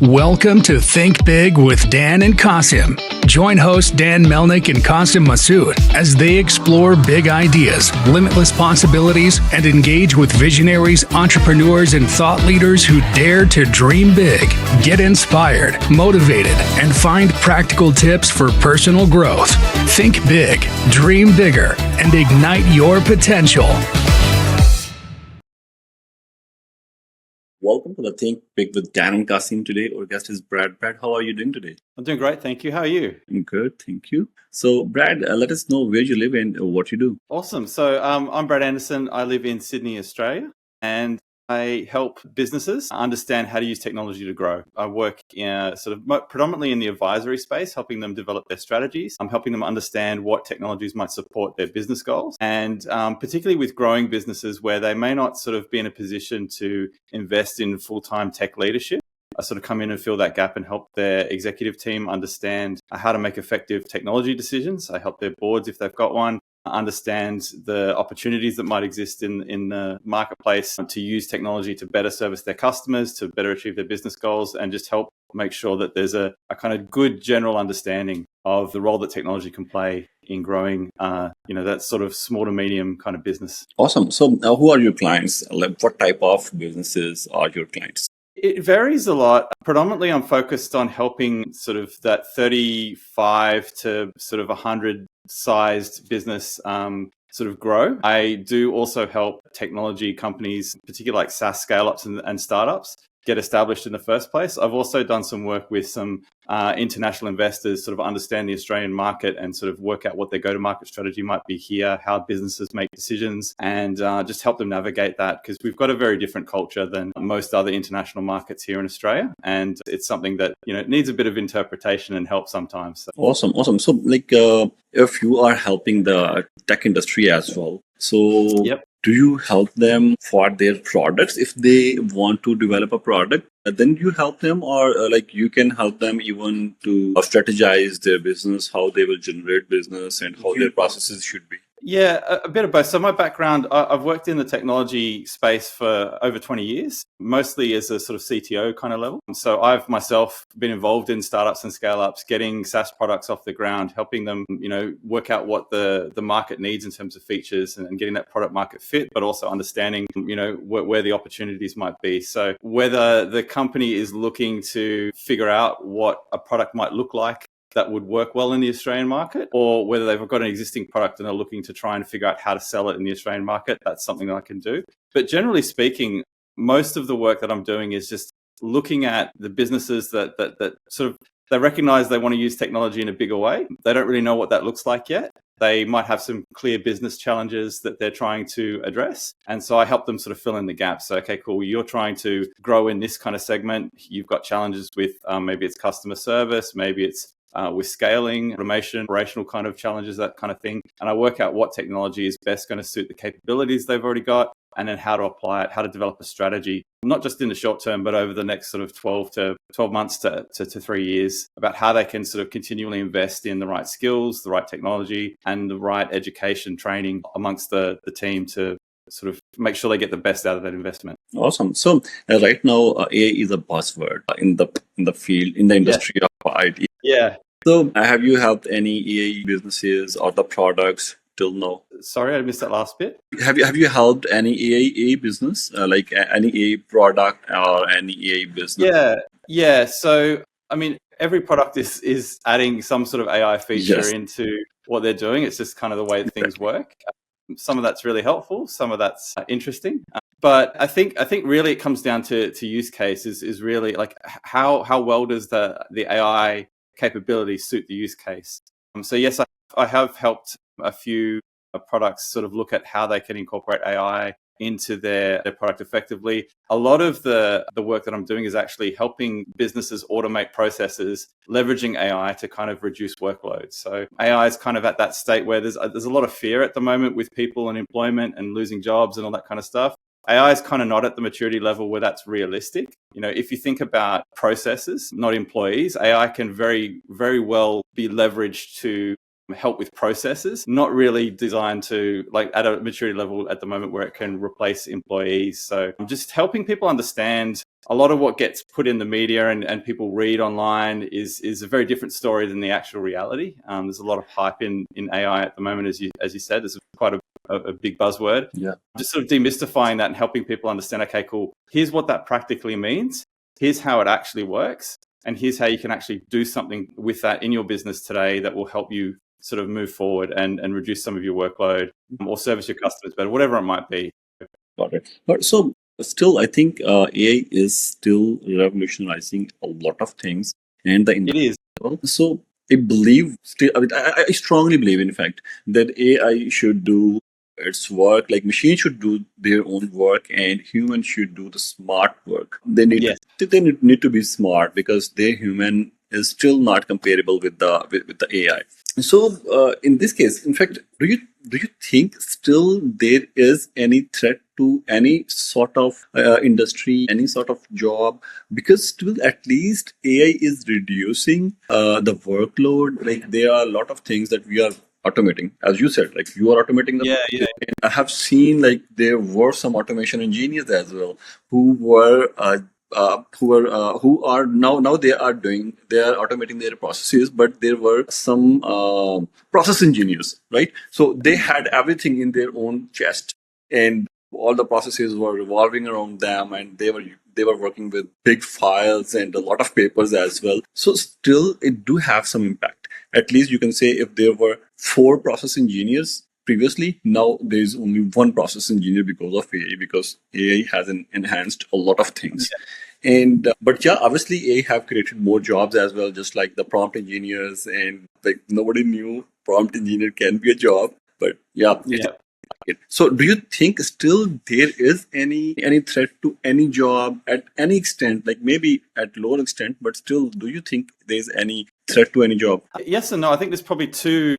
Welcome to Think Big with Dan and Qasim. Join hosts Dan Melnick and Qasim Masood as they explore big ideas, limitless possibilities, and engage with visionaries, entrepreneurs, and thought leaders who dare to dream big, get inspired, motivated, and find practical tips for personal growth. Think big, dream bigger, and ignite your potential. Welcome to the Think Big with Dan and Qasim today. Our guest is Brad. Brad, how are you doing today? I'm doing great, thank you. How are you? I'm good, thank you. So, Brad, let us know where you live and what you do. Awesome. So I'm Brad Anderson. I live in Sydney, Australia, and I help businesses understand how to use technology to grow. I work predominantly in the advisory space, helping them develop their strategies. I'm helping them understand what technologies might support their business goals, and particularly with growing businesses where they may not sort of be in a position to invest in full-time tech leadership. I sort of come in and fill that gap and help their executive team understand how to make effective technology decisions. I help their boards, if they've got one, understand the opportunities that might exist in the marketplace to use technology to better service their customers, to better achieve their business goals, and just help make sure that there's a kind of good general understanding of the role that technology can play in growing, that sort of small to medium kind of business. Awesome. So who are your clients? What type of businesses are your clients? It varies a lot. Predominantly, I'm focused on helping sort of that 35 to sort of 100 sized business sort of grow. I do also help technology companies, particularly like SaaS scale-ups and startups, get established in the first place. I've also done some work with some international investors, sort of understand the Australian market and sort of work out what their go-to-market strategy might be here, how businesses make decisions, and just help them navigate that, because we've got a very different culture than most other international markets here in Australia, and it's something that needs a bit of interpretation and help sometimes. So. Awesome. So if you are helping the tech industry as well, so Yep. Do you help them for their products? If they want to develop a product, then you help them, or you can help them even to strategize their business, how they will generate business and how their processes should be. Yeah, a bit of both. So my background, I've worked in the technology space for over 20 years, mostly as a sort of CTO kind of level. So I've myself been involved in startups and scale-ups, getting SaaS products off the ground, helping them, work out what the market needs in terms of features and getting that product market fit, but also understanding, where the opportunities might be. So whether the company is looking to figure out what a product might look like that would work well in the Australian market, or whether they've got an existing product and are looking to try and figure out how to sell it in the Australian market, that's something that I can do. But generally speaking, most of the work that I'm doing is just looking at the businesses that sort of, they recognize they want to use technology in a bigger way. They don't really know what that looks like yet. They might have some clear business challenges that they're trying to address. And so I help them sort of fill in the gaps. So, okay, cool. You're trying to grow in this kind of segment. You've got challenges with maybe it's customer service, maybe it's with scaling, automation, operational kind of challenges, that kind of thing. And I work out what technology is best going to suit the capabilities they've already got, and then how to apply it, how to develop a strategy, not just in the short term, but over the next sort of 12 months to 3 years, about how they can sort of continually invest in the right skills, the right technology, and the right education training amongst the team to sort of make sure they get the best out of that investment. Awesome. So right now, AI is a buzzword in the field, in the industry of IT. Yeah. So have you helped any AI businesses or the products till now? Sorry, I missed that last bit. Have you helped any AI business, like any AI product or any AI business? Yeah. So, I mean, every product is adding some sort of AI feature into what they're doing. It's just kind of the way things work. Some of that's really helpful. Some of that's interesting. But I think really it comes down to use case is really like how well does the AI capability suit the use case. So yes, I have helped a few products sort of look at how they can incorporate AI into their product effectively. A lot of the work that I'm doing is actually helping businesses automate processes, leveraging AI to kind of reduce workload. So AI is kind of at that state where there's a lot of fear at the moment with people and employment and losing jobs and all that kind of stuff. AI is kind of not at the maturity level where that's realistic. If you think about processes, not employees, AI can very, very well be leveraged to help with processes, not really designed to at a maturity level at the moment where it can replace employees. So I'm just helping people understand a lot of what gets put in the media and people read online is a very different story than the actual reality. There's a lot of hype in AI at the moment, as you said. There's quite a big buzzword. Yeah. Just sort of demystifying that and helping people understand, okay, cool, here's what that practically means. Here's how it actually works. And here's how you can actually do something with that in your business today that will help you sort of move forward and reduce some of your workload or service your customers better, whatever it might be. Got it. But so still, I think AI is still revolutionizing a lot of things, and the It is. so I believe still. I mean, I strongly believe, in fact, that AI should do its work. Like machines should do their own work, and humans should do the smart work. Yes. They need to be smart because their human is still not comparable with the AI. So in this case, in fact, do you think still there is any threat to any sort of industry, any sort of job? Because still, at least AI is reducing the workload. Like there are a lot of things that we are automating, as you said. Like you are automating the. Yeah. I have seen like there were some automation engineers as well who are now they are automating their processes, but there were some process engineers, right? So they had everything in their own chest, and all the processes were revolving around them, and they were working with big files and a lot of papers as well. So still it do have some impact. At least you can say if there were 4 process engineers previously, now there is only 1 process engineer because of AI, because AI has enhanced a lot of things. And but yeah, obviously AI have created more jobs as well, just like the prompt engineers, and like nobody knew prompt engineer can be a job. But yeah. So do you think still there is any threat to any job at any extent, like maybe at lower extent, but still do you think there's any threat to any job? Yes and no. I think there's probably two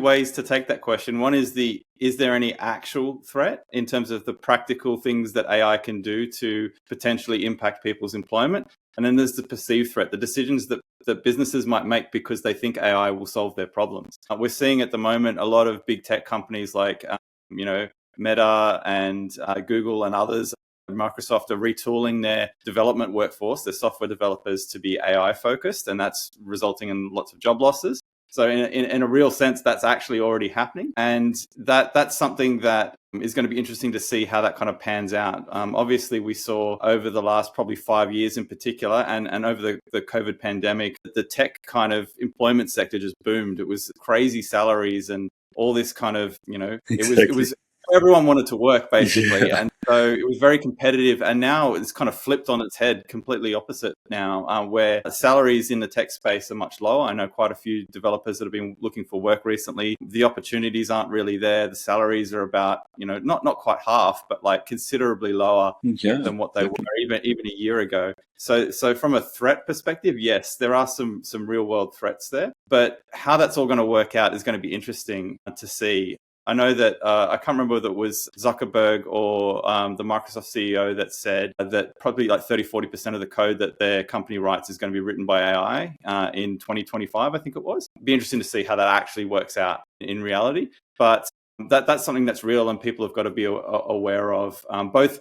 ways to take that question. One is is there any actual threat in terms of the practical things that AI can do to potentially impact people's employment? And then there's the perceived threat, the decisions that businesses might make because they think AI will solve their problems. We're seeing at the moment a lot of big tech companies like Meta and Google and others, Microsoft, are retooling their development workforce, their software developers, to be AI focused, and that's resulting in lots of job losses. So in a real sense, that's actually already happening. And that's something that is going to be interesting to see how that kind of pans out. Obviously, we saw over the last probably 5 years in particular, and over the COVID pandemic, the tech kind of employment sector just boomed. It was crazy salaries and all this kind of, it was everyone wanted to work basically. Yeah. And so it was very competitive, and now it's kind of flipped on its head, completely opposite now, where salaries in the tech space are much lower. I know quite a few developers that have been looking for work recently. The opportunities aren't really there. The salaries are about, not quite half, but like considerably lower than what they were even a year ago. So from a threat perspective, yes, there are some real world threats there, but how that's all going to work out is going to be interesting to see. I know that I can't remember whether it was Zuckerberg or the Microsoft CEO that said that probably like 30-40% of the code that their company writes is going to be written by AI in 2025, I think it was. It'd be interesting to see how that actually works out in reality. But that's something that's real, and people have got to be aware of, both,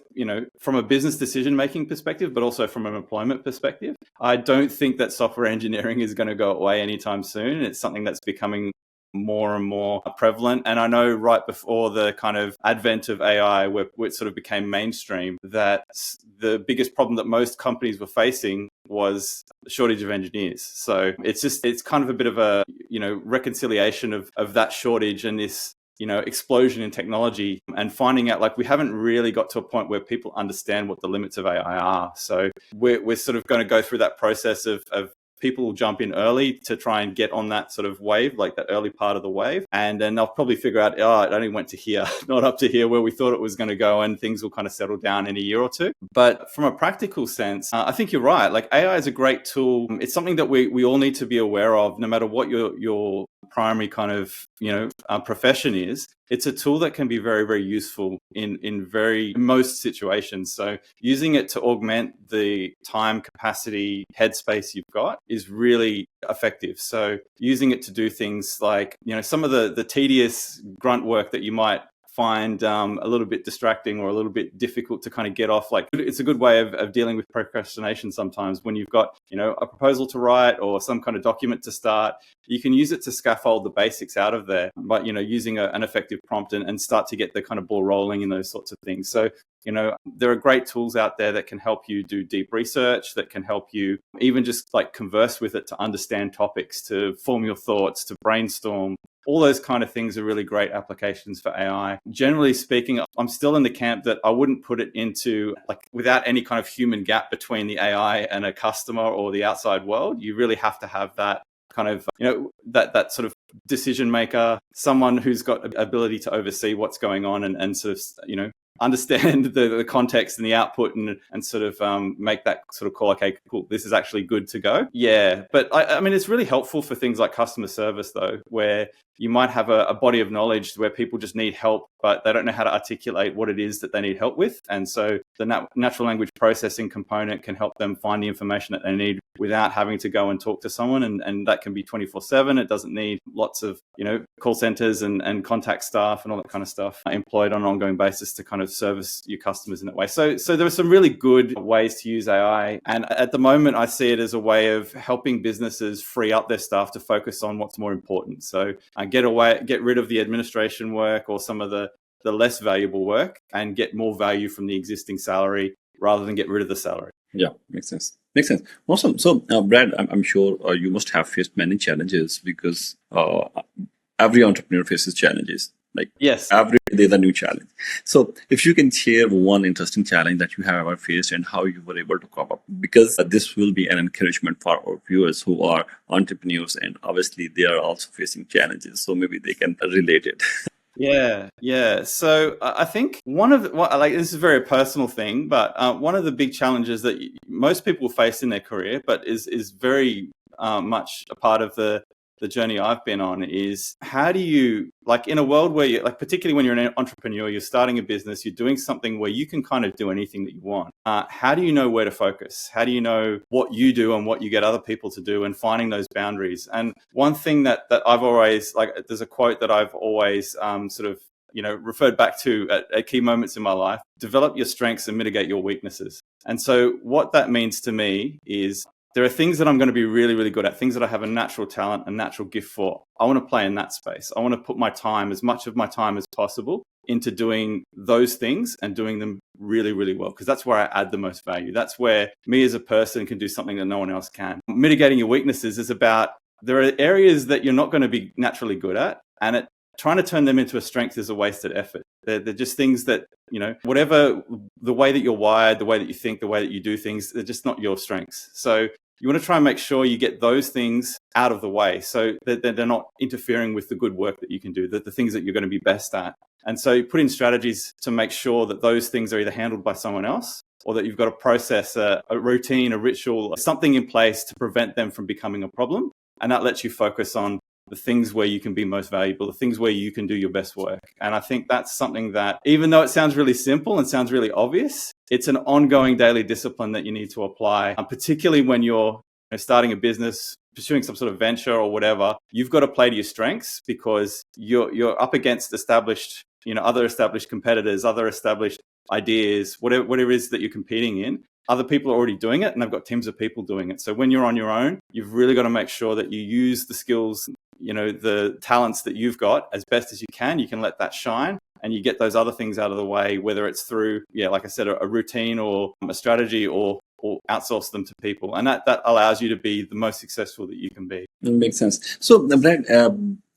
from a business decision-making perspective, but also from an employment perspective. I don't think that software engineering is going to go away anytime soon. It's something that's becoming more and more prevalent. And I know right before the kind of advent of AI, where it sort of became mainstream, that the biggest problem that most companies were facing was the shortage of engineers. So it's kind of a bit of a, reconciliation of that shortage and this, explosion in technology, and finding out like we haven't really got to a point where people understand what the limits of AI are. So we're sort of going to go through that process of people will jump in early to try and get on that sort of wave, like that early part of the wave. And then they'll probably figure out, it only went to here, not up to here where we thought it was going to go, and things will kind of settle down in a year or two. But from a practical sense, I think you're right. Like AI is a great tool. It's something that we all need to be aware of, no matter what your primary kind of, profession is. It's a tool that can be very, very useful in most situations. So using it to augment the time, capacity, headspace you've got is really effective. So using it to do things like, some of the tedious grunt work that you might find a little bit distracting or a little bit difficult to kind of get off. Like, it's a good way of dealing with procrastination sometimes when you've got, a proposal to write or some kind of document to start. You can use it to scaffold the basics out of there, but, using an effective prompt and start to get the kind of ball rolling in those sorts of things. So, there are great tools out there that can help you do deep research, that can help you even just like converse with it to understand topics, to form your thoughts, to brainstorm. All those kind of things are really great applications for AI. Generally speaking, I'm still in the camp that I wouldn't put it into like without any kind of human gap between the AI and a customer or the outside world. You really have to have that kind of, that sort of decision maker, someone who's got ability to oversee what's going on and sort of, understand the context and the output and sort of make that sort of call, okay, cool, this is actually good to go. Yeah. But I mean, it's really helpful for things like customer service though, where you might have a body of knowledge where people just need help, but they don't know how to articulate what it is that they need help with. And so the natural language processing component can help them find the information that they need without having to go and talk to someone. And that can be 24/7. It doesn't need lots of, call centers and contact staff and all that kind of stuff employed on an ongoing basis to kind of service your customers in that way. So there are some really good ways to use AI. And at the moment, I see it as a way of helping businesses free up their staff to focus on what's more important. So get rid of the administration work or some of the less valuable work and get more value from the existing salary rather than get rid of the salary. Yeah, makes sense. Awesome. So, Brad, I'm sure you must have faced many challenges because every entrepreneur faces challenges. Like, yes, every day there's a new challenge. So if you can share one interesting challenge that you have ever faced and how you were able to cope up, because this will be an encouragement for our viewers who are entrepreneurs and obviously they are also facing challenges. So maybe they can relate it. Yeah. So I think this is a very personal thing, but one of the big challenges that most people face in their career, but is very much a part of the journey I've been on is how do you, like in a world where you, like particularly when you're an entrepreneur, you're starting a business, you're doing something where you can kind of do anything that you want. How do you know where to focus? How do you know what you do and what you get other people to do and finding those boundaries? And one thing that I've always, like, there's a quote that I've always sort of, referred back to at key moments in my life: develop your strengths and mitigate your weaknesses. And so what that means to me is there are things that I'm going to be really, really good at, things that I have a natural talent, a natural gift for. I want to play in that space. I want to put my time, as much of my time as possible, into doing those things and doing them really, really well, because that's where I add the most value. That's where me as a person can do something that no one else can. Mitigating your weaknesses is about, there are areas that you're not going to be naturally good at, and trying to turn them into a strength is a wasted effort. They're just things that, whatever the way that you're wired, the way that you think, the way that you do things, they're just not your strengths. So you want to try and make sure you get those things out of the way so that they're not interfering with the good work that you can do, the things that you're going to be best at. And so you put in strategies to make sure that those things are either handled by someone else or that you've got a process, a routine, a ritual, something in place to prevent them from becoming a problem. And that lets you focus on the things where you can be most valuable, the things where you can do your best work. And I think that's something that, even though it sounds really simple and sounds really obvious, it's an ongoing daily discipline that you need to apply, particularly when you're starting a business, pursuing some sort of venture or whatever. You've got to play to your strengths because you're up against established, other established competitors, other established ideas, whatever it is that you're competing in. Other people are already doing it and they've got teams of people doing it. So when you're on your own, you've really got to make sure that you use the skills, the talents that you've got as best as you can. You can let that shine and you get those other things out of the way, whether it's through, like I said, a routine or a strategy or outsource them to people. And that allows you to be the most successful that you can be. That makes sense. So, Brad,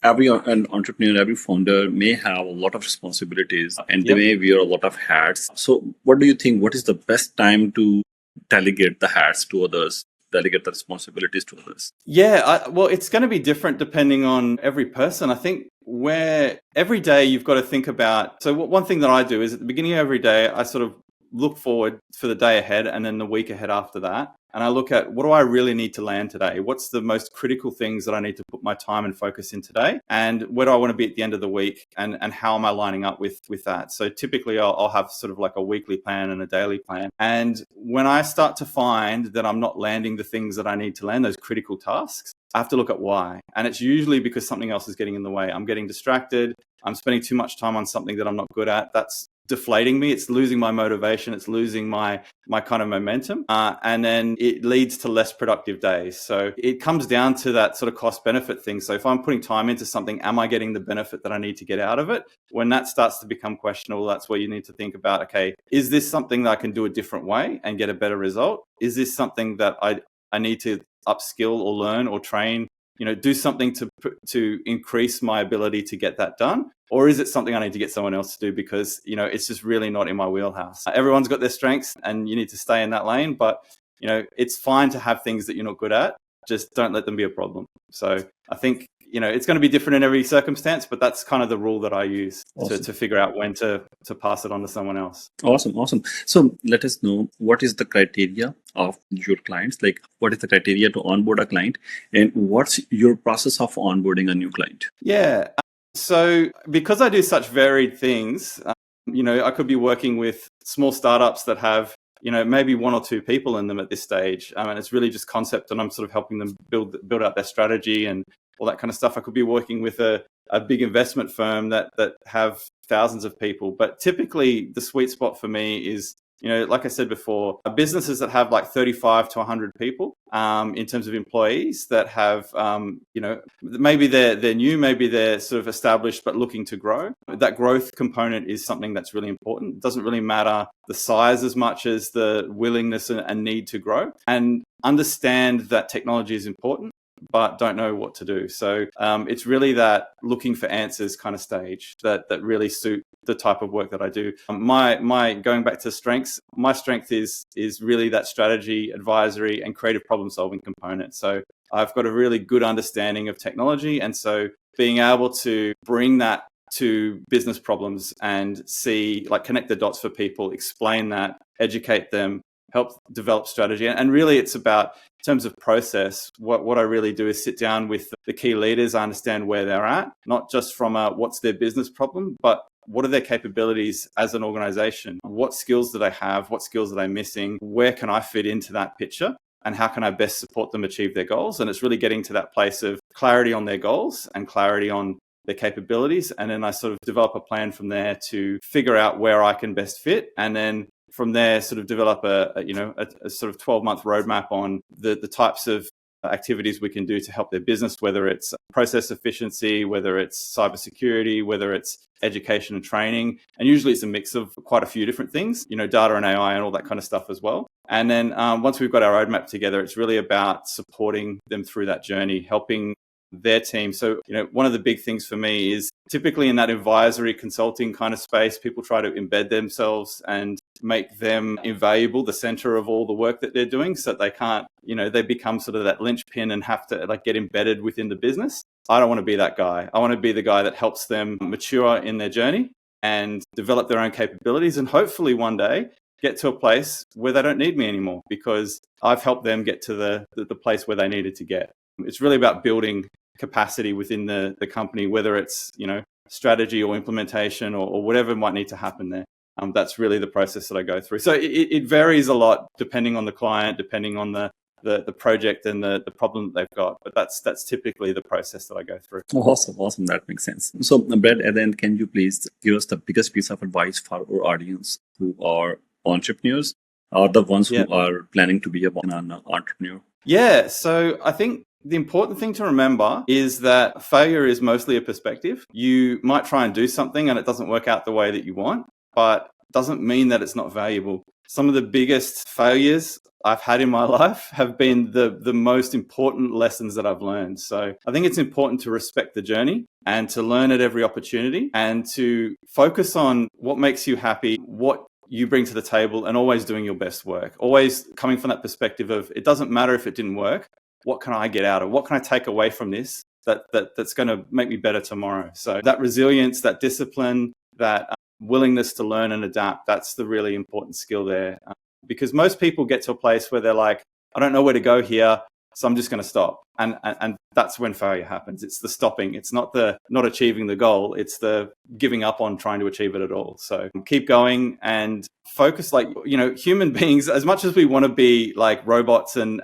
every entrepreneur, every founder may have a lot of responsibilities and they may wear a lot of hats. So what do you think? What is the best time to delegate the hats to others, delegate the responsibilities to others? Yeah, well, it's going to be different depending on every person. I think where every day you've got to think about. So one thing that I do is at the beginning of every day, I sort of look forward for the day ahead and then the week ahead after that. and I look at what do I really need to land today? What's the most critical things that I need to put my time and focus in today? And where do I want to be at the end of the week? And how am I lining up with that? So typically I'll have sort of like a weekly plan and a daily plan. And when I start to find that I'm not landing the things that I need to land, those critical tasks, I have to look at why. And it's usually because something else is getting in the way. I'm getting distracted. I'm spending too much time on something that I'm not good at. That's deflating me. It's losing my motivation. It's losing my kind of momentum. And then it leads to less productive days. So it comes down to that sort of cost benefit thing. So if I'm putting time into something, am I getting the benefit that I need to get out of it? When that starts to become questionable, that's where you need to think about, okay, is this something that I can do a different way and get a better result? Is this something that I need to upskill or learn or train, do something to increase my ability to get that done? Or is it something I need to get someone else to do because, it's just really not in my wheelhouse? Everyone's got their strengths and you need to stay in that lane, but, it's fine to have things that you're not good at. Just don't let them be a problem. So I think, it's going to be different in every circumstance, but that's kind of the rule that I use to figure out when to pass it on to someone else. Awesome. So let us know, what is the criteria of your clients? Like, what is the criteria to onboard a client, and what's your process of onboarding a new client? Yeah. So because I do such varied things, I could be working with small startups that have, maybe one or two people in them at this stage. And it's really just concept, and I'm sort of helping them build out their strategy and all that kind of stuff. I could be working with a big investment firm that have thousands of people. But typically the sweet spot for me is, like I said before, businesses that have like 35 to 100 people in terms of employees that have, maybe they're new, maybe they're sort of established but looking to grow. That growth component is something that's really important. It doesn't really matter the size as much as the willingness and need to grow, and understand that technology is important, but don't know what to do. So it's really that looking for answers kind of stage that really suit the type of work that I do. My going back to strengths, my strength is really that strategy, advisory, and creative problem solving component. So I've got a really good understanding of technology, and so being able to bring that to business problems and connect the dots for people, explain that, educate them, help develop strategy. And really it's about, in terms of process, what I really do is sit down with the key leaders, understand where they're at, not just from what's their business problem, but what are their capabilities as an organization? What skills do they have? What skills are they missing? Where can I fit into that picture? And how can I best support them achieve their goals? And it's really getting to that place of clarity on their goals and clarity on their capabilities. And then I sort of develop a plan from there to figure out where I can best fit. And then from there, sort of develop a sort of 12-month roadmap on the types of activities we can do to help their business, whether it's process efficiency, whether it's cybersecurity, whether it's education and training. And usually it's a mix of quite a few different things, data and AI and all that kind of stuff as well. And then once we've got our roadmap together, it's really about supporting them through that journey, helping their team. So, one of the big things for me is typically in that advisory consulting kind of space, people try to embed themselves and make them invaluable, the center of all the work that they're doing, so that they can't, they become sort of that linchpin and have to get embedded within the business. I don't want to be that guy. I want to be the guy that helps them mature in their journey and develop their own capabilities, and hopefully one day get to a place where they don't need me anymore because I've helped them get to the place where they needed to get. It's really about building capacity within the company, whether it's, strategy or implementation or whatever might need to happen there. That's really the process that I go through. So it varies a lot depending on the client, depending on the project and the problem that they've got. But that's typically the process that I go through. Awesome. That makes sense. So, Brad, and then can you please give us the biggest piece of advice for our audience who are entrepreneurs or the ones who are planning to be an entrepreneur? Yeah. So I think the important thing to remember is that failure is mostly a perspective. You might try and do something and it doesn't work out the way that you want, but doesn't mean that it's not valuable. Some of the biggest failures I've had in my life have been the most important lessons that I've learned. So I think it's important to respect the journey and to learn at every opportunity and to focus on what makes you happy, what you bring to the table, and always doing your best work. Always coming from that perspective of it doesn't matter if it didn't work. What can I get out of? What can I take away from this that's going to make me better tomorrow? So that resilience, that discipline, that willingness to learn and adapt, that's the really important skill there. Because most people get to a place where they're like, I don't know where to go here, so I'm just going to stop. And that's when failure happens. It's the stopping. It's not the not achieving the goal. It's the giving up on trying to achieve it at all. So keep going and focus. Like, human beings, as much as we want to be like robots and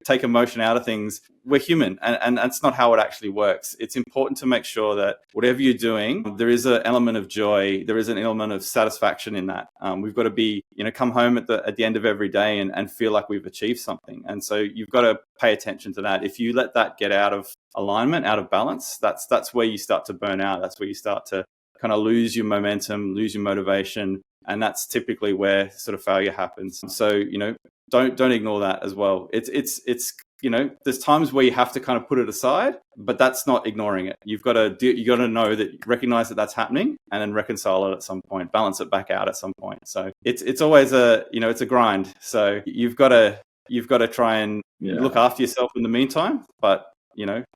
take emotion out of things, we're human, and that's not how it actually works. It's important to make sure that whatever you're doing, there is an element of joy, there is an element of satisfaction in that. We've got to be, come home at the end of every day and feel like we've achieved something. And so you've got to pay attention to that. If you let that get out of alignment, out of balance, that's where you start to burn out. That's where you start to kind of lose your momentum, lose your motivation. And that's typically where sort of failure happens. So, don't ignore that as well. It's there's times where you have to kind of put it aside, but that's not ignoring it. You got to know that, recognize that that's happening, and then reconcile it at some point, balance it back out at some point. So it's always it's a grind. So you've got to try and look after yourself in the meantime, but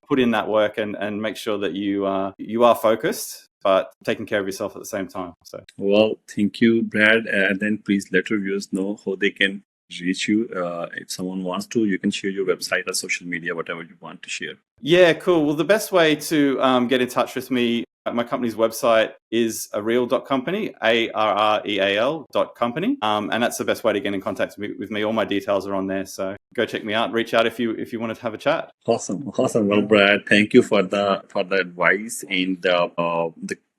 put in that work and make sure that you are focused, but taking care of yourself at the same time. So, well, thank you, Brad. And then please let our viewers know how they can reach you. If someone wants to, you can share your website or social media, whatever you want to share. Yeah, cool. Well, the best way to get in touch with me, my company's website is areal.company, ARREAL.company. And that's the best way to get in contact with me. All my details are on there. So go check me out. Reach out if you want to have a chat. Awesome. Well, Brad, thank you for the advice and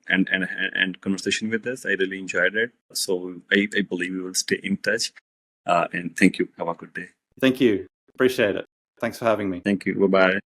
and conversation with us. I really enjoyed it. So I believe we will stay in touch. And thank you. Have a good day. Thank you. Appreciate it. Thanks for having me. Thank you. Bye-bye.